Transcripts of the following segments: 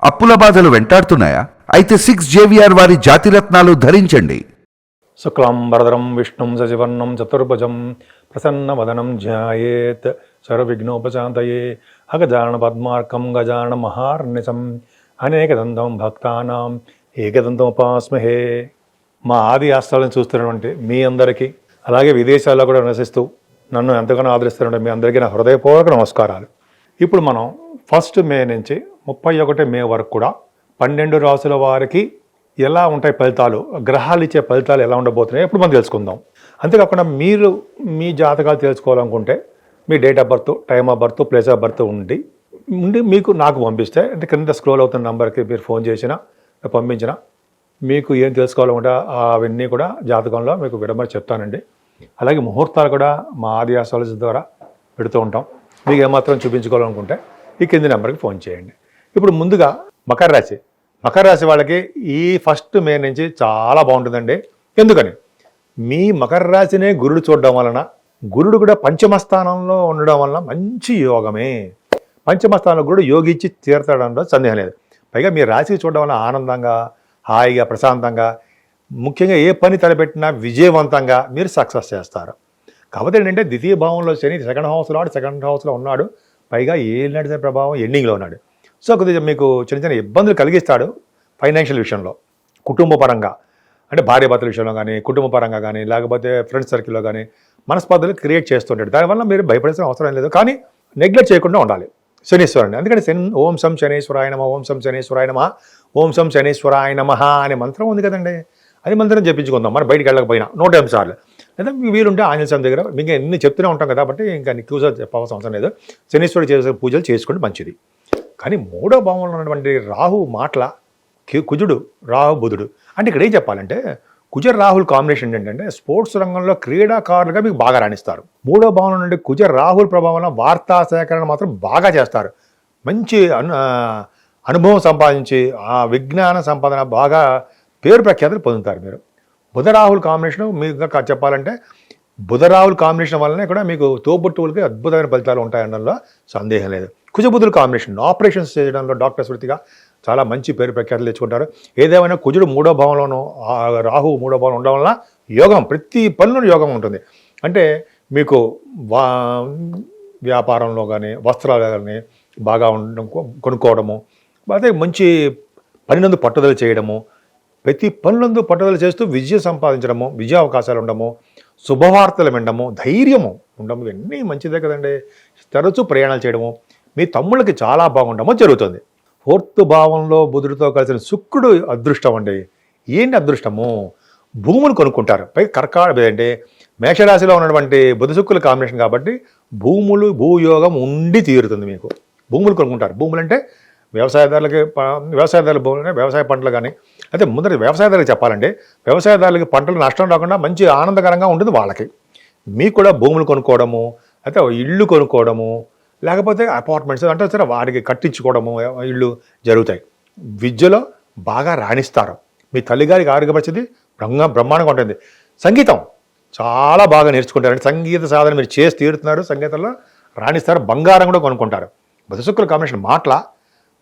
అప్పుల బాధలు వెంటాడుతున్నాయా? అయితే 6JVR వారి జాతిరత్నాలు ధరించండి. శుక్లాంబరధరం విష్ణుం శశివర్ణం చతుర్భుజం ప్రసన్నవదనం ధ్యాయేత్ సర్వవిఘ్నోపశాంతయే అగజానన పద్మార్కం గజానన మహార్నిశం అనేకదంతం భక్తానాం ఏకదంతముపాస్మహే. మా ఆది ఆస్థాలను చూస్తున్నటువంటి మీ అందరికీ, అలాగే విదేశాల్లో కూడా నివసిస్తూ నన్ను ఎంతగానో ఆదరిస్తున్నటువంటి మీ అందరికీ నా హృదయపూర్వక నమస్కారాలు. ఇప్పుడు మనం 1 మే నుంచి 31 మే వరకు కూడా 12 రాసుల వారికి ఎలా ఉంటాయి ఫలితాలు, గ్రహాలు ఇచ్చే ఫలితాలు ఎలా ఉండబోతున్నాయి ఇప్పుడు మనం తెలుసుకుందాం. అంతేకాకుండా మీరు మీ జాతకాలు తెలుసుకోవాలనుకుంటే మీ date of birth, time of birth, place of birth ఉండి మీకు నాకు పంపిస్తే, అంటే కింద స్క్రోల్ అవుతున్న నెంబర్కి మీరు ఫోన్ చేసినా పంపించినా మీకు ఏం తెలుసుకోవాలనుకుంటే అవన్నీ కూడా జాతకంలో మీకు విడమని చెప్తానండి. అలాగే ముహూర్తాలు కూడా మా ఆది ఆస్ట్రాలజీ ద్వారా పెడుతూ ఉంటాం. మీకు ఏమాత్రం చూపించుకోవాలనుకుంటే ఈ కింది నెంబర్కి ఫోన్ చేయండి. ఇప్పుడు ముందుగా మకర రాశి వాళ్ళకి ఈ 1 మే నుంచి చాలా బాగుంటుందండి. ఎందుకని? మీ మకర రాశినే గురుడు చూడడం వలన, గురుడు కూడా పంచమ స్థానంలో ఉండడం వలన మంచి యోగమే. పంచమ స్థానంలో గురుడు యోగిచ్చి తీరతాడంలో సందేహం లేదు. పైగా మీ రాశికి చూడడం వల్ల ఆనందంగా, హాయిగా, ప్రశాంతంగా, ముఖ్యంగా ఏ పని తలపెట్టినా విజయవంతంగా మీరు సక్సెస్ చేస్తారు. కాకపోతే ఏంటంటే ద్వితీయ భావంలో శని సెకండ్ హౌస్లో ఉన్నాడు. పైగా ఏలినాటి ప్రభావం ఎండింగ్లో ఉన్నాడు. సో కొద్దిగా మీకు చిన్న ఇబ్బందులు కలిగిస్తాడు ఫైనాన్షియల్ విషయంలో, కుటుంబ పరంగా, అంటే భార్యాభర్తల విషయంలో కానీ, కుటుంబ పరంగా కానీ, లేకపోతే ఫ్రెండ్స్ సర్కిల్లో కానీ మనస్పర్ధలు క్రియేట్ చేస్తుంటాడు. దానివల్ల మీరు భయపడాల్సిన అవసరం లేదు, కానీ నెగ్లెక్ట్ చేయకుండా ఉండాలి శనీశ్వరుని. అందుకని ఓం శం శనీశ్వరాయ నమః, ఓం శం శనీశ్వరాయ నమః, ఓం శం శనీశ్వరాయ నమః అనే మంత్రం ఉంది కదండి. అది మంత్రం చెప్పించుకుందాం మనం బయటికి వెళ్ళకపోయినా 108 సార్లు. లేదా వీలుంటే ఆంజనేయ స్వామి దగ్గర ఇంకా ఎన్ని చెప్తూనే ఉంటాం కదా, కాబట్టి ఇంకా ఎక్కువ చెప్పాల్సిన అవసరం లేదు. శనీశ్వరుడు చేసే పూజలు చేసుకోండి, మంచిది. కానీ 3వ భావంలో ఉన్నటువంటి రాహు మాటల కుజుడు, రాహు, బుధుడు అంటే ఇక్కడ ఏం చెప్పాలంటే, కుజ రాహుల్ కాంబినేషన్ ఏంటంటే స్పోర్ట్స్ రంగంలో క్రీడాకారులుగా మీకు బాగా రాణిస్తారు. 3వ భావంలో నుండి కుజ రాహుల్ ప్రభావంలో వార్తా సేకరణ మాత్రం బాగా చేస్తారు. మంచి అనుభవం సంపాదించి ఆ విజ్ఞాన సంపాదన బాగా పేరు ప్రఖ్యాతులు పొందుతారు మీరు. బుధరాహుల్ కాంబినేషన్ మీకు చెప్పాలంటే, బుధరాహుల్ కాంబినేషన్ వల్లనే కూడా మీకు తోబుట్టువులకి అద్భుతమైన ఫలితాలు ఉంటాయనడంలో సందేహం లేదు. కుజబుధుల కాంబినేషన్ ఆపరేషన్స్ చేయడంలో డాక్టర్స్ వృత్తిగా చాలా మంచి పేరు ప్రఖ్యాతులు తెచ్చుకుంటారు. ఏదేమైనా కుజుడు 3వ భావంలోనూ, రాహు 3వ భావంలో ఉండడం వల్ల యోగం, ప్రతి పనిలోనూ యోగం ఉంటుంది. అంటే మీకు వ్యాపారంలో కానీ, వస్త్రాలు కానీ బాగా ఉండడం, కొనుక్కోవడము, అదే మంచి పనినందు పట్టుదల చేయడము, ప్రతి పనులందు పట్టుదల చేస్తూ విజయం సంపాదించడము, విజయ అవకాశాలు ఉండము, శుభవార్తలు వినడము, ధైర్యము ఉండము, ఇవన్నీ మంచిదే కదండి. తరచూ ప్రయాణాలు చేయడము, మీ తమ్ముళ్ళకి చాలా బాగుండమో జరుగుతుంది. 4th భావంలో బుధుడితో కలిసిన శుక్రుడు అదృష్టం అండి. ఏంటి అదృష్టము? భూములు కొనుక్కుంటారు. పైగా కర్కాటక అంటే మేషరాశిలో ఉన్నటువంటి బుధ శుక్రుల కాంబినేషన్ కాబట్టి భూములు, భూయోగం ఉండి తీరుతుంది మీకు. భూములు కొనుక్కుంటారు. భూములు అంటే వ్యవసాయదారుల భూములు, వ్యవసాయ పంటలు కానీ, అయితే ముందర వ్యవసాయదారులకు చెప్పాలంటే, వ్యవసాయదారులకి పంటలు నష్టం రాకుండా మంచి ఆనందకరంగా ఉంటుంది వాళ్ళకి. మీకు కూడా భూములు కొనుక్కోవడము, అయితే ఇళ్ళు కొనుక్కోవడము, లేకపోతే అపార్ట్మెంట్స్ అంటే సరే వాటికి కట్టించుకోవడము, ఇళ్ళు జరుగుతాయి. విద్యలో బాగా రాణిస్తారు. మీ తల్లిగారికి ఆరోగ్య పరిస్థితి బ్రహ్మాండంగా ఉంటుంది. సంగీతం చాలా బాగా నేర్చుకుంటారు. సంగీత సాధన మీరు చేసి తీరుతున్నారు, సంగీతంలో రాణిస్తారు. బంగారం కూడా కొనుక్కుంటారు. బుధశుక్రుల కాంబినేషన్ మాటల,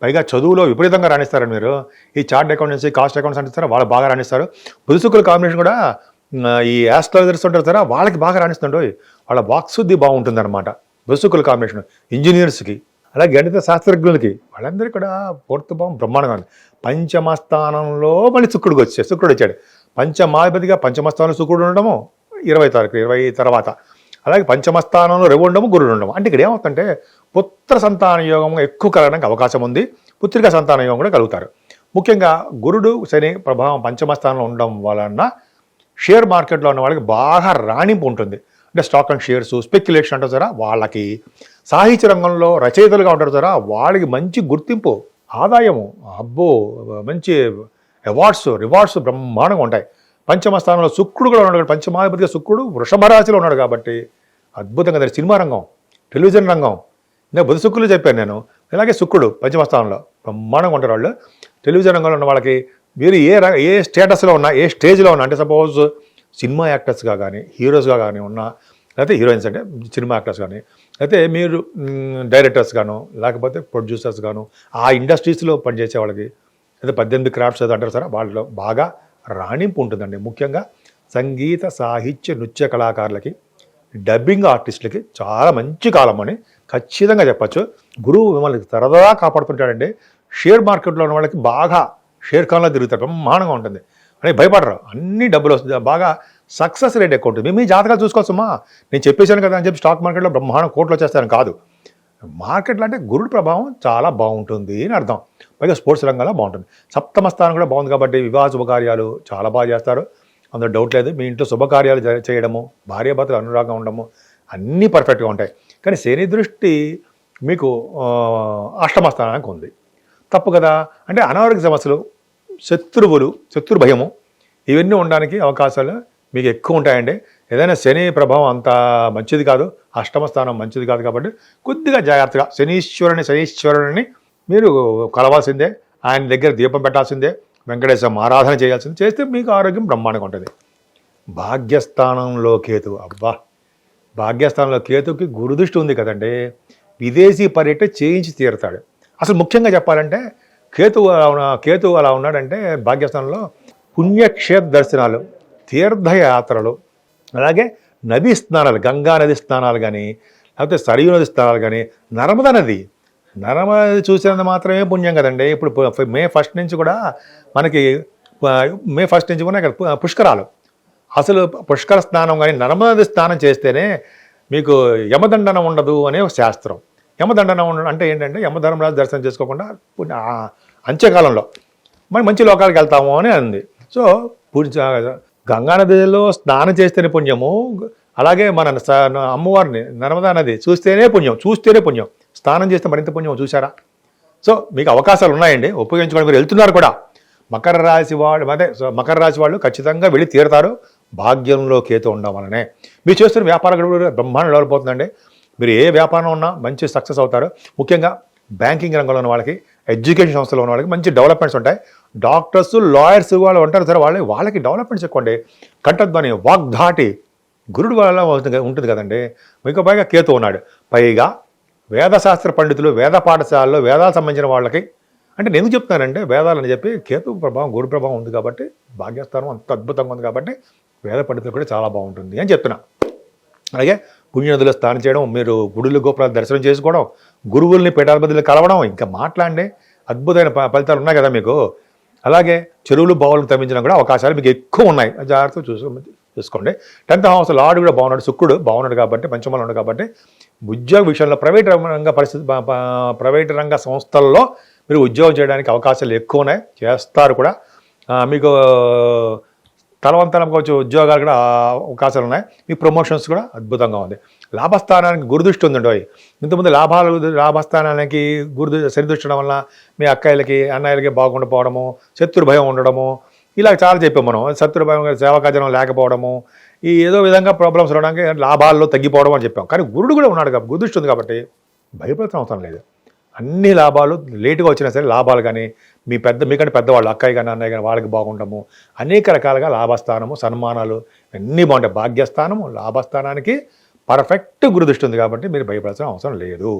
పైగా చదువులో విపరీతంగా రాణిస్తారని మీరు. ఈ చార్ట్ అకౌంటెన్సీ, కాస్ట్ అకౌంట్స్ అంటే వాళ్ళు బాగా రాణిస్తారు. బుధశుక్రుల కాంబినేషన్ కూడా ఈ ఆస్ట్రాలజర్స్ ఉంటారు సరే వాళ్ళకి బాగా రాణిస్తుండో, వాళ్ళ వాక్శుద్ధి బాగుంటుంది అనమాట. బుధశుక్రుల కాంబినేషన్ ఇంజనీర్స్కి, అలాగే గణిత శాస్త్రజ్ఞులకి, వాళ్ళందరికీ కూడా 4th భావం బ్రహ్మాండంగా ఉంది. పంచమ స్థానంలో మళ్ళీ శుక్రుడు వచ్చాడు. పంచమాధిపతిగా పంచమ స్థానంలో శుక్రుడు ఉండడము 20 తర్వాత, అలాగే పంచమ స్థానంలో రవి ఉండము, గురుడు ఉండము. అంటే ఇక్కడ ఏమవుతుందంటే పుత్ర సంతాన యోగం ఎక్కువ కలగడానికి అవకాశం ఉంది. పుత్రికా సంతాన యోగం కూడా కలుగుతారు. ముఖ్యంగా గురుడు, శని ప్రభావం పంచమ స్థానంలో ఉండడం వలన షేర్ మార్కెట్లో ఉన్న వాళ్ళకి బాగా రాణింపు ఉంటుంది. అంటే స్టాక్ అండ్ షేర్స్, స్పెక్యులేషన్ అంటారు సారా వాళ్ళకి, సాహిత్య రంగంలో రచయితలుగా ఉంటారు సారా వాళ్ళకి మంచి గుర్తింపు, ఆదాయము, అబ్బో మంచి రివార్డ్స్ బ్రహ్మాండంగా ఉంటాయి. పంచమ స్థానంలో శుక్రుడు కూడా ఉన్నాడు. పంచమాధిపతిగా శుక్రుడు వృషభ రాశిలో ఉన్నాడు కాబట్టి అద్భుతంగా సినిమా రంగం, టెలివిజన్ రంగం, నేను బుధ శుక్రులు చెప్పాను నేను. అలాగే శుక్రుడు పంచమ స్థానంలో బ్రహ్మాండంగా ఉంటారు వాళ్ళు. టెలివిజన్ రంగంలో ఉన్న వాళ్ళకి మీరు ఏ స్టేటస్లో ఉన్నా, ఏ స్టేజ్లో ఉన్నా, అంటే సపోజ్ సినిమా యాక్టర్స్గా కానీ, హీరోస్గా కానీ ఉన్నా, లేకపోతే హీరోయిన్స్ అంటే సినిమా యాక్టర్స్ కానీ, అయితే మీరు డైరెక్టర్స్ గాను లేకపోతే ప్రొడ్యూసర్స్ గాను ఆ ఇండస్ట్రీస్లో పనిచేసే వాళ్ళకి అయితే 18 క్రాఫ్ట్స్ అది అంటారు సార్, వాళ్ళలో బాగా రాణింపు ఉంటుందండి. ముఖ్యంగా సంగీత సాహిత్య నృత్య కళాకారులకి, డబ్బింగ్ ఆర్టిస్టులకి చాలా మంచి కాలం అని ఖచ్చితంగా చెప్పచ్చు. గురువు మిమ్మల్ని సరదాగా కాపాడుతుంటాడండి. షేర్ మార్కెట్లో ఉన్న వాళ్ళకి బాగా షేర్ ఖాన్లో తిరుగుతారు, బ్రహ్మాండంగా ఉంటుంది అని భయపడరు. అన్ని డబ్బులు వస్తుంది, బాగా సక్సెస్ రేట్ ఎక్కువ ఉంటుంది. మీ జాతకాలు చూసుకోవచ్చమ్మా, నేను చెప్పేశాను కదా అని చెప్పి స్టాక్ మార్కెట్లో బ్రహ్మాండం కోట్లు వచ్చేస్తాను కాదు. మార్కెట్లో అంటే గురుడు ప్రభావం చాలా బాగుంటుంది అని అర్థం. పైగా స్పోర్ట్స్ రంగంలో బాగుంటుంది. సప్తమ స్థానం కూడా బాగుంది కాబట్టి వివాహ శుభకార్యాలు చాలా బాగా చేస్తారు, అందులో డౌట్ లేదు. మీ ఇంట్లో శుభకార్యాలు చేయడము, భార్యాభర్తలు అనురాగంగా ఉండడము అన్నీ పర్ఫెక్ట్గా ఉంటాయి. కానీ శని దృష్టి మీకు అష్టమ స్థానానికి ఉంది, తప్పు కదా. అంటే అనారోగ్య సమస్యలు, శత్రు భయము ఇవన్నీ ఉండడానికి అవకాశాలు మీకు ఎక్కువ ఉంటాయండి. ఏదైనా శని ప్రభావం అంత మంచిది కాదు, అష్టమ స్థానం మంచిది కాదు కాబట్టి కొద్దిగా జాగ్రత్తగా శనీశ్వరుని మీరు కలవాల్సిందే, ఆయన దగ్గర దీపం పెట్టాల్సిందే, వెంకటేశ్వర ఆరాధన చేయాల్సిందే. చేస్తే మీకు ఆరోగ్యం బ్రహ్మాండంగా ఉంటుంది. భాగ్యస్థానంలో కేతు, అబ్బా భాగ్యస్థానంలో కేతుకి గురుదృష్టి ఉంది కదండి, విదేశీ పర్యటన చేయించి తీరుతాడు. అసలు ముఖ్యంగా చెప్పాలంటే కేతు అలా ఉన్నాడంటే భాగ్యస్థానంలో పుణ్యక్షేత్ర దర్శనాలు, తీర్థయాత్రలు, అలాగే నదీ స్నానాలు, గంగా నది స్నానాలు కానీ లేకపోతే సరియు నది స్నానాలు కానీ, నర్మదా నది చూసినంత మాత్రమే పుణ్యం కదండి. ఇప్పుడు మే 1 నుంచి కూడా మనకి కూడా ఇక్కడ పుష్కరాలు. అసలు పుష్కర స్నానం కానీ నర్మదా నది స్నానం చేస్తేనే మీకు యమదండనం ఉండదు అనే ఒక శాస్త్రం. యమదండనం ఉండడం అంటే ఏంటంటే యమధర్మరాజు దర్శనం చేసుకోకుండా అంత్యకాలంలో మనం మంచి లోకాలకు వెళ్తాము అని అంది. సో గంగానదిలో స్నానం చేస్తేనే పుణ్యము, అలాగే మన అమ్మవారిని నర్మదా నది చూస్తేనే పుణ్యం, స్నానం చేస్తే మరింత పుణ్యం. చూసారా? సో మీకు అవకాశాలు ఉన్నాయండి, ఉపయోగించుకోవడం. మీరు వెళ్తున్నారు కూడా. మకర రాశి వాళ్ళు ఖచ్చితంగా వెళ్ళి తీరుతారు, భాగ్యంలో కేతు ఉండడం వల్లనే. మీరు చేస్తున్న వ్యాపారం కూడా బ్రహ్మాండం డెవలప్. మీరు ఏ వ్యాపారం ఉన్నా మంచి సక్సెస్ అవుతారు. ముఖ్యంగా బ్యాంకింగ్ రంగంలో ఉన్న వాళ్ళకి, ఎడ్యుకేషన్ సంస్థలో ఉన్న వాళ్ళకి మంచి డెవలప్మెంట్స్ ఉంటాయి. డాక్టర్స్, లాయర్స్ వాళ్ళు ఉంటారు సార్, వాళ్ళకి డెవలప్మెంట్స్ ఎక్కువండి. కంఠధ్వని, వాగ్ధాటి గురుడు వల్ల ఉంటుంది కదండి. మీకు పైగా కేతు ఉన్నాడు. పైగా వేదశాస్త్ర పండితులు, వేద పాఠశాలలో వేదాలకు సంబంధించిన వాళ్ళకి, అంటే నేను ఎందుకు చెప్తున్నానంటే వేదాలని చెప్పి కేతు ప్రభావం, గురు ప్రభావం ఉంది కాబట్టి, భాగ్యస్థానం అంత అద్భుతంగా ఉంది కాబట్టి వేద పండితులు కూడా చాలా బాగుంటుంది అని చెప్తున్నా. అలాగే పుణ్యనదులో స్నానం చేయడం, మీరు గుడులు గోపురాలు దర్శనం చేసుకోవడం, గురువుల్ని పీఠాధిపతులు కలవడం, ఇంకా మాట్లాడండి, అద్భుతమైన ఫలితాలు ఉన్నాయి కదా మీకు. అలాగే చెరువులు బావులను తవ్వించడం కూడా అవకాశాలు మీకు ఎక్కువ ఉన్నాయి, జాగ్రత్తగా చూసుకోండి. 10th హౌస్ లార్డ్ కూడా బాగున్నాడు, శుక్రుడు బాగున్నాడు కాబట్టి, పంచమంలో ఉన్నాడు కాబట్టి ఉద్యోగ విషయంలో ప్రైవేట్ రంగ సంస్థల్లో మీరు ఉద్యోగం చేయడానికి అవకాశాలు ఎక్కువ ఉన్నాయి, చేస్తారు కూడా. మీకు తలవంతరంగా వచ్చే ఉద్యోగాలు కూడా అవకాశాలు ఉన్నాయి. మీ ప్రమోషన్స్ కూడా అద్భుతంగా ఉంది. లాభస్థానానికి గురుదృష్టి ఉందండి. ఇంతకుముందు లాభస్థానానికి శని దృష్టి ఉండడం వల్ల మీ అక్కయ్యలకి, అన్నయ్యలకి బాగుండకపోవడము, శత్రు భయం ఉండడము, ఇలా చాలా చెప్పాం మనం. శత్రు భయం, సేవకాజనం లేకపోవడము, ఈ ఏదో విధంగా ప్రాబ్లమ్స్ రావడానికి లాభాల్లో తగ్గిపోవడం అని చెప్పాం. కానీ గురుడు కూడా ఉన్నాడు కాబట్టి, గురుదృష్టి ఉంది కాబట్టి భయపడాల్సిన అవసరం లేదు. అన్ని లాభాలు లేటుగా వచ్చినా సరే లాభాలు కానీ, మీకంటే పెద్దవాళ్ళు, అక్కయ్య కానీ అన్నయ్య కానీ వాళ్ళకి బాగుండము, అనేక రకాలుగా లాభస్థానము, సన్మానాలు అన్నీ బాగుంటాయి. భాగ్యస్థానము, లాభస్థానానికి పర్ఫెక్ట్ గురుదృష్టి ఉంది కాబట్టి మీరు భయపడాల్సిన అవసరం లేదు.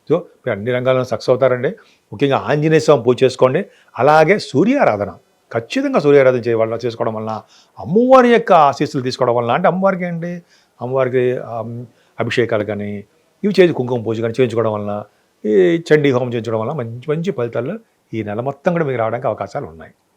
సో మీరు అన్ని రంగాల్లో సక్సెస్ అవుతారండి. ముఖ్యంగా ఆంజనేయ స్వామి పూజ చేసుకోండి. అలాగే సూర్యారాధన, ఖచ్చితంగా సూర్యారాధన చేసుకోవడం వలన, అమ్మవారి యొక్క ఆశీస్సులు తీసుకోవడం వలన, అంటే అమ్మవారికి ఏంటి, అమ్మవారికి అభిషేకాలు కానీ ఇవి కుంకుమ పూజ కానీ చేయించుకోవడం వలన, ఈ చండీ హోమం చేయించడం వల్ల మంచి ఫలితాలు ఈ నెల మొత్తం కూడా మీకు రావడానికి అవకాశాలు ఉన్నాయి.